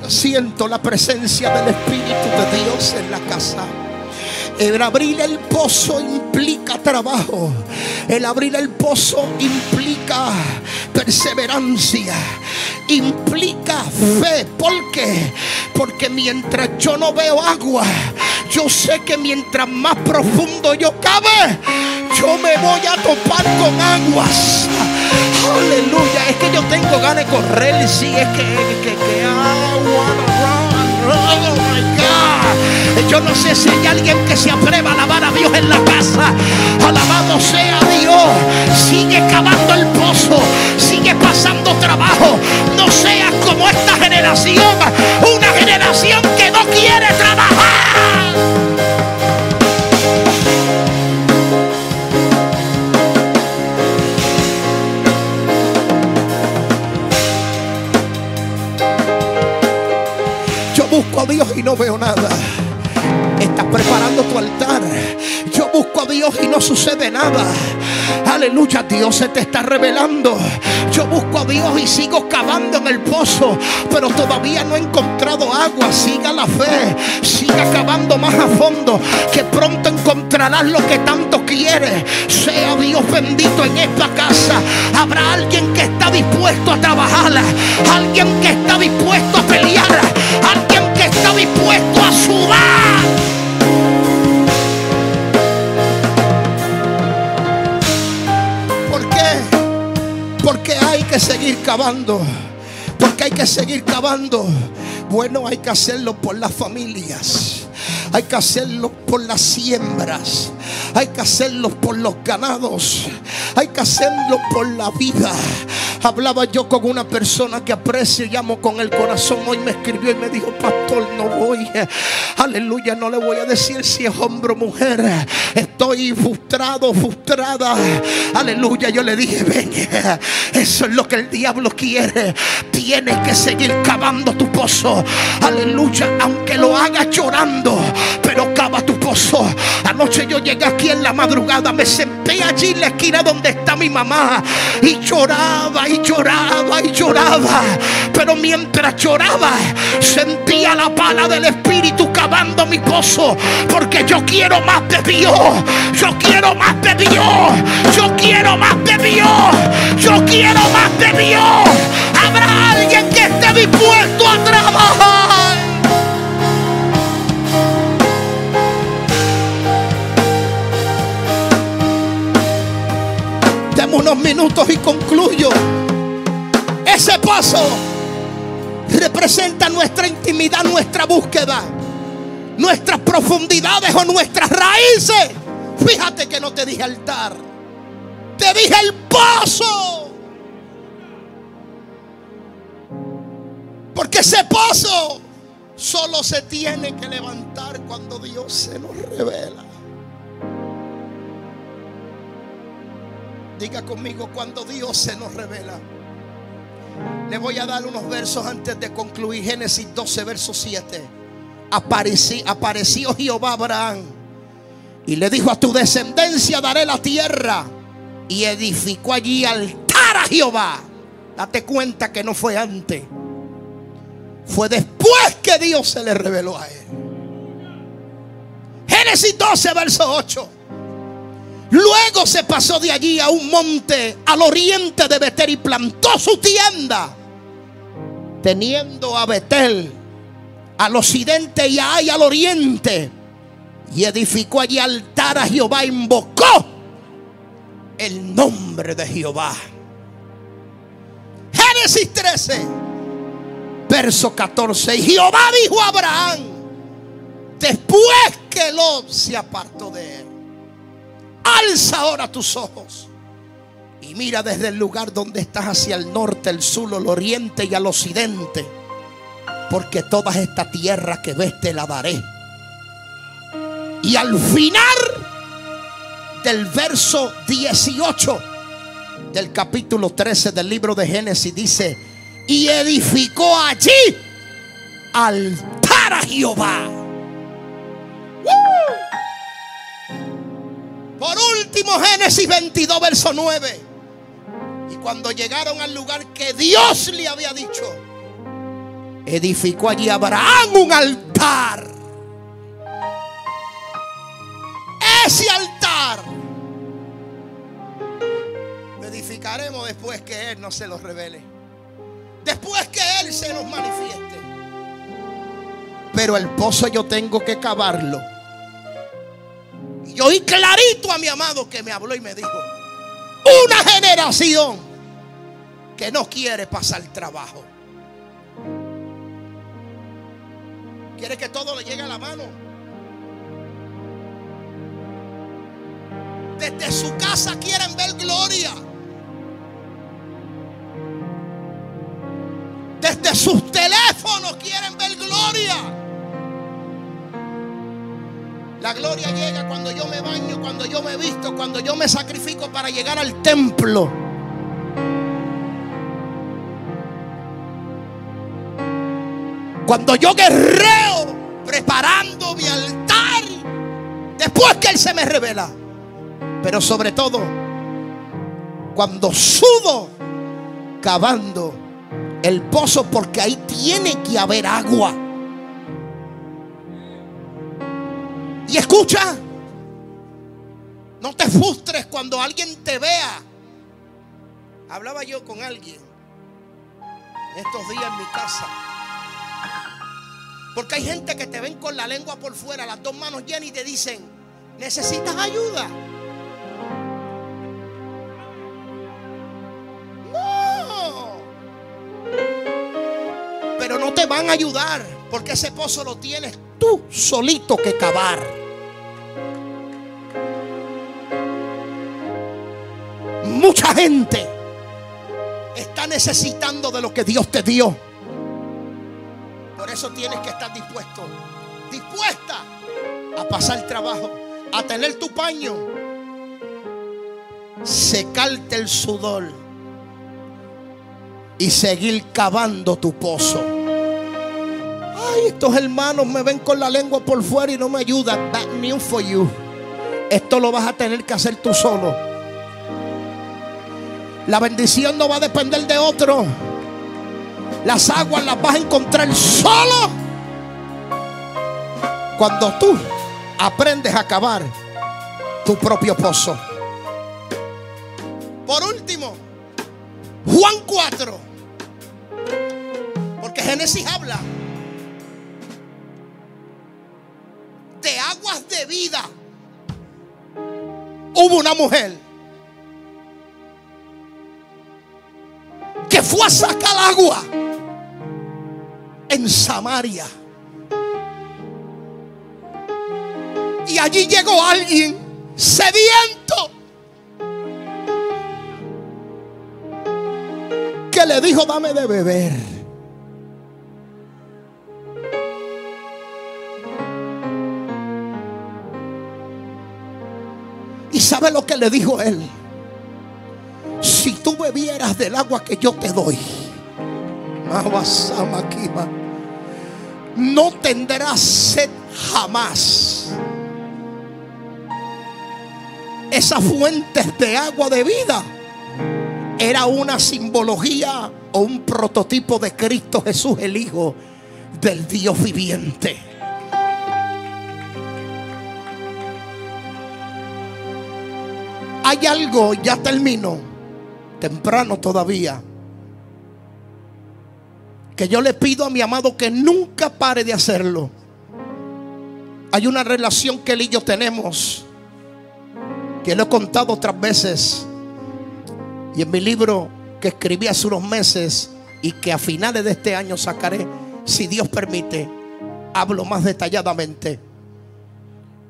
Siento la presencia del Espíritu de Dios en la casa. El abrir el pozo implica trabajo. El abrir el pozo implica perseverancia. Implica fe. ¿Por qué? Porque mientras yo no veo agua, yo sé que mientras más profundo yo cabe, yo me voy a topar con aguas. Aleluya. Es que yo tengo ganas de correr. Si es que agua. Oh my God. Yo no sé si hay alguien que se atreva a alabar a Dios en la casa. Alabado sea Dios. Sigue cavando el pozo. Sigue pasando trabajo. No seas como esta generación. Una generación que no quiere trabajar. Yo busco a Dios y no veo nada. Estás preparando tu altar. Yo busco a Dios y no sucede nada. Aleluya, Dios se te está revelando. Yo busco a Dios y sigo cavando en el pozo, pero todavía no he encontrado agua. Siga la fe, siga cavando más a fondo, que pronto encontrarás lo que tanto quieres. Sea Dios bendito en esta casa. Habrá alguien que está dispuesto a trabajar, alguien que está dispuesto a pelear, alguien que está dispuesto a sudar. Porque hay que seguir cavando. Porque hay que seguir cavando. Bueno, hay que hacerlo por las familias. Hay que hacerlo por las siembras. Hay que hacerlo por los ganados. Hay que hacerlo por la vida. Hablaba yo con una persona que aprecio y amo con el corazón. Hoy me escribió y me dijo: pastor, no voy. Aleluya, no le voy a decir si es hombre o mujer. Estoy frustrado, frustrada. Aleluya, yo le dije: ven, eso es lo que el diablo quiere. Tienes que seguir cavando tu pozo. Aleluya, aunque lo hagas llorando, pero cava tu pozo. Anoche yo llegué aquí en la madrugada, me senté allí en la esquina donde está mi mamá y lloraba y lloraba y lloraba. Pero mientras lloraba, sentía la pala del Espíritu cavando mi pozo. Porque yo quiero más de Dios. Yo quiero más de Dios. Yo quiero más de Dios. Yo quiero más de Dios. Habrá alguien que esté dispuesto a trabajar. Dame unos minutos y concluyo. Ese paso representa nuestra intimidad, nuestra búsqueda, nuestras profundidades o nuestras raíces. Fíjate que no te dije altar, te dije el pozo. Porque ese pozo solo se tiene que levantar cuando Dios se nos revela. Diga conmigo: cuando Dios se nos revela. Le voy a dar unos versos antes de concluir. Génesis 12, verso 7. apareció Jehová a Abraham y le dijo: a tu descendencia daré la tierra. Y edificó allí altar a Jehová. Date cuenta que no fue antes, fue después que Dios se le reveló a él. Génesis 12 verso 8. Luego se pasó de allí a un monte al oriente de Betel y plantó su tienda, teniendo a Betel al occidente y a Ai al oriente. Y edificó allí altar a Jehová, invocó el nombre de Jehová. Génesis 13 verso 14. Y Jehová dijo a Abraham, después que Lot se apartó de él: alza ahora tus ojos y mira desde el lugar donde estás hacia el norte, el sur, el oriente y al occidente, porque toda esta tierra que ves te la daré. Y al final del verso 18 del capítulo 13 del libro de Génesis dice: y edificó allí altar a Jehová. Por último, Génesis 22 verso 9. Y cuando llegaron al lugar que Dios le había dicho, edificó allí Abraham un altar. Ese altar lo edificaremos después que Él nos se lo revele, después que Él se nos manifieste. Pero el pozo yo tengo que cavarlo. Y yo oí clarito a mi amado que me habló y me dijo: una generación que no quiere pasar trabajo, quiere que todo le llegue a la mano. Desde su casa quieren ver gloria. Desde sus teléfonos quieren ver gloria. La gloria llega cuando yo me baño, cuando yo me visto, cuando yo me sacrifico para llegar al templo. Cuando yo guerreo preparando mi altar, después que Él se me revela. Pero sobre todo, cuando sudo cavando el pozo, porque ahí tiene que haber agua. Y escucha, no te frustres cuando alguien te vea. Hablaba yo con alguien estos días en mi casa, porque hay gente que te ven con la lengua por fuera, las dos manos llenas, y te dicen: ¿necesitas ayuda? Pero no te van a ayudar, porque ese pozo lo tienes tú solito que cavar. Mucha gente está necesitando de lo que Dios te dio. Por eso tienes que estar dispuesta a pasar trabajo, a tener tu paño, secarte el sudor y seguir cavando tu pozo. Ay, estos hermanos me ven con la lengua por fuera y no me ayudan. Bad news for you. Esto lo vas a tener que hacer tú solo. La bendición no va a depender de otro. Las aguas las vas a encontrar solo cuando tú aprendes a cavar tu propio pozo. Por último, Juan 4, porque Génesis habla de aguas de vida. Hubo una mujer que fue a sacar agua en Samaria, y allí llegó alguien sediento que le dijo: dame de beber. ¿Y sabe lo que le dijo él? Si tú bebieras del agua que yo te doy, no tendrás sed jamás. Esas fuentes de agua de vida era una simbología o un prototipo de Cristo Jesús, el Hijo del Dios viviente. Hay algo, ya termino, temprano todavía, que yo le pido a mi amado que nunca pare de hacerlo. Hay una relación que él y yo tenemos, que lo he contado otras veces, y en mi libro que escribí hace unos meses y que a finales de este año sacaré, si Dios permite, hablo más detalladamente.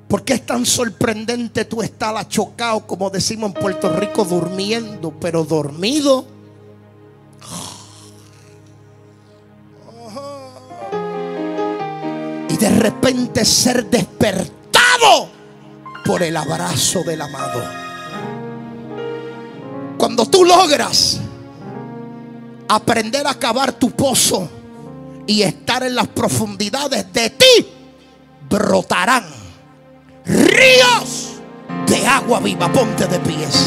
Porque es tan sorprendente tú estar achocado, como decimos en Puerto Rico, durmiendo, pero dormido. Y de repente ser despertado por el abrazo del amado. Cuando tú logras aprender a cavar tu pozo y estar en las profundidades, de ti brotarán ríos de agua viva. Ponte de pies.